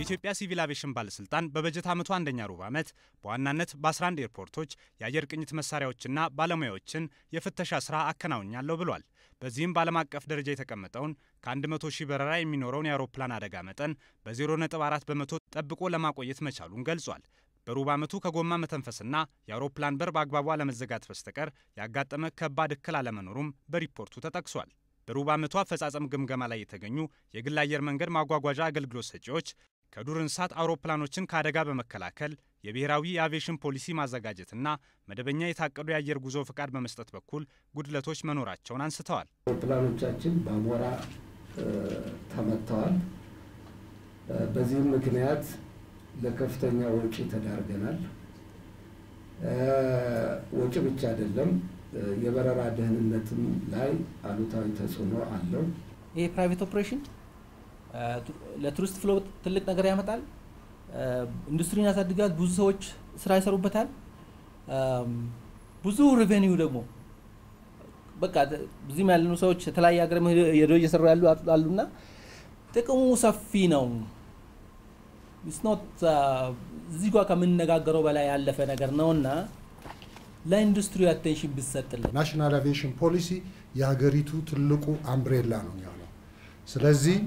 የኢትዮጵያ ሲቪል አቪዬሽን ባለስልጣን በበጀት ዓመቱ አንደኛ ሩብ ዓመት በዋናነት በ11 ኤርፖርቶች የአየር ቅኝት መሳሪያዎችና ባለሙያዎችን የፍተሻ ስራ አከናውኛለሁ ብሏል። በዚህም በዓለም አቀፍ ደረጃ የተቀመጠውን ከ100,000 በረራ የሚኖረውን የአውሮፕላን አደጋ መጠን በ0.4 በመቶ ጠብቆ ለማቆየት መቻሉን ገልጿል። በሩብ ዓመቱ ከጎማ መተንፈስና የአውሮፕላን በር በአግባቡ አለመዘጋት በስተቀር ያጋጠመ ከባድ እክል አለመኖሩም በሪፖርቱ ተጠቅሷል። በሩብ ዓመቱ አፈጻጸም ግምገማ ላይ የተገኙ የግል አየር መንገድ ማጓጓዣ አገልግሎት ሰጪዎች ከዱር እንስሳት አውሮፕላኖችን ከአደጋ በመከላከል የብሔራዊ የአቪዬሽን ፖሊሲ ማዘጋጀትና መደበኛ የታቀዱ የአየር ጉዞ ፍቃድ በመስጠት በኩል ጉድለቶች መኖራቸውን አንስተዋል። አውሮፕላኖቻችን በአሞራ ተመተዋል። በዚህም ምክንያት ለከፍተኛ ወጪ ተዳርገናል። ወጪ ብቻ አይደለም፣ የበረራ ደህንነትም ላይ አሉታዊ ተጽዕኖ አለው። ይሄ ፕራይቬት ኦፕሬሽን ለቱሪስት ፍሎ ትልቅ ነገር ያመጣል። ኢንዱስትሪን ያሳድጋል። ብዙ ሰዎች ስራ ይሰሩበታል። ብዙ ሬቨኒው ደግሞ በቃ ብዙም ያለኑ ሰዎች የተለያየ ሀገር ሄደው እየሰሩ ያሉና ጥቅሙ ሰፊ ነው። ኢትስ ኖት እዚህ ጋር ከምንነጋገረው በላይ ያለፈ ነገር ነውና ለኢንዱስትሪ አቴንሽን ቢሰጥልን። ናሽናል አቪዬሽን ፖሊሲ የሀገሪቱ ትልቁ አምብሬላ ነው የሚሆነው። ስለዚህ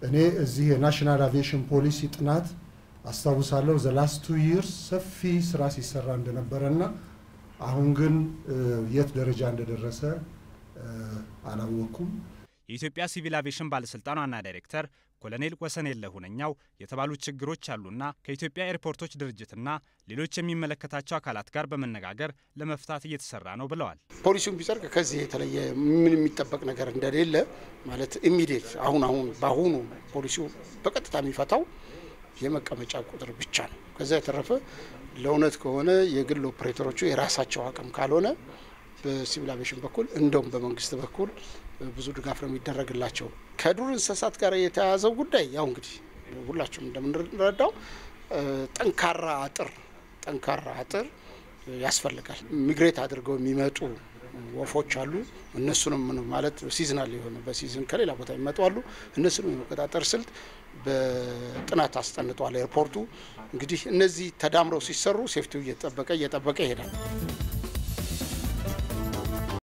እኔ እዚህ የናሽናል አቪዬሽን ፖሊሲ ጥናት አስታውሳለሁ the last 2 years ሰፊ ስራ ሲሰራ እንደነበረና አሁን ግን የት ደረጃ እንደደረሰ አላወኩም። የኢትዮጵያ ሲቪል አቪዬሽን ባለስልጣን ዋና ዳይሬክተር ኮሎኔል ወሰንየለህ ሁነኛው የተባሉ ችግሮች አሉና ከኢትዮጵያ ኤርፖርቶች ድርጅትና ሌሎች የሚመለከታቸው አካላት ጋር በመነጋገር ለመፍታት እየተሰራ ነው ብለዋል። ፖሊሲውን ቢጸድቅ ከዚህ የተለየ ምን የሚጠበቅ ነገር እንደሌለ ማለት ኢሚዲየት በአሁኑ ፖሊሲው በቀጥታ የሚፈታው የመቀመጫ ቁጥር ብቻ ነው። ከዛ የተረፈ ለእውነት ከሆነ የግል ኦፕሬተሮቹ የራሳቸው አቅም ካልሆነ በሲቪል አቪዬሽን በኩል እንደውም በመንግስት በኩል ብዙ ድጋፍ ነው የሚደረግላቸው። ከዱር እንስሳት ጋር የተያያዘው ጉዳይ ያው እንግዲህ ሁላችሁም እንደምንረዳው ጠንካራ አጥር ያስፈልጋል። ሚግሬት አድርገው የሚመጡ ወፎች አሉ። እነሱንም ማለት ሲዝናል የሆነ በሲዝን ከሌላ ቦታ ይመጡ አሉ። እነሱንም የመቆጣጠር ስልት በጥናት አስጠንቷል ኤርፖርቱ። እንግዲህ እነዚህ ተዳምረው ሲሰሩ ሴፍቲው እየተጠበቀ ይሄዳል።